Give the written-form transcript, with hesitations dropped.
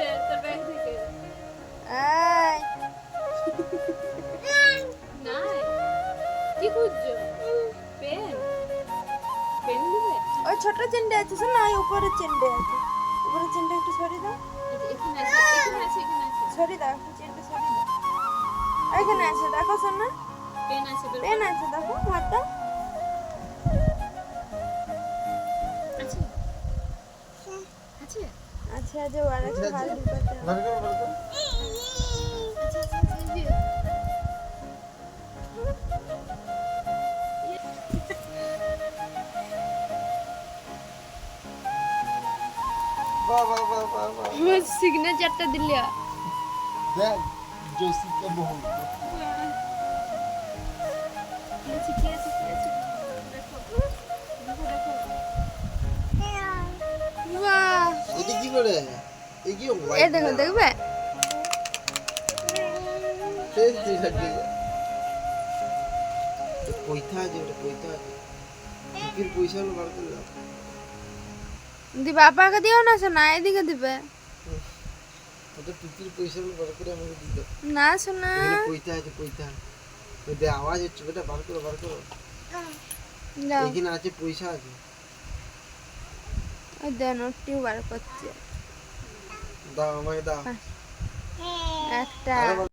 খুঁজছে তোর ব্যাগ থেকে। এই নাই কি খুঁজছো? পেন পেন দিবে? ওই ছোট চেনটা আছে, শোন না, ওই উপরের চেনটা আছে, উপরের চেনটা একটু সরিয়ে দাও, এখানে আছে এখানে আছে এখানে আছে। সরিয়ে দাও, একটু চেনটা সরিয়ে দাও। এখানে আছে, দেখো শোন না, পেন আছে বের পেন করো। আছে, দেখো হাতটা আছে আছে আছে, আছে, ও আর একটা হাত ঢুকাতে হবে। আছে আছে এই যে। বাহ বাহ বাহ বাহ বাহ। আমার সিগনেচারটা দিলে দেখ জসিকা বহু কি আছে কি আছে কি আছে? দেখো দেখো দেখো। বাহ, এটা কি করে এই কি এই হোয়াইট দেখো, দেখবে পয়সা আছে, ওটা পয়সা আছে, বিক্রির পয়সা হলো বার করে দাও। দিবে, আপাকে দিও না, শোনা এদিকে দিবে ওটা বিক্রির পয়সা হলো বার করে আমাকে দিতে দাও। না, শোনা এখানে পয়সা আছে, পয়সা ওই দে আওয়াজ হচ্ছে, বেটা বার করো বার করো। দাও, এখানে আছে, পয়সা আছে। ওই দেন নোটটিও বার করছে দাও আমাকে দাও। একটা আরে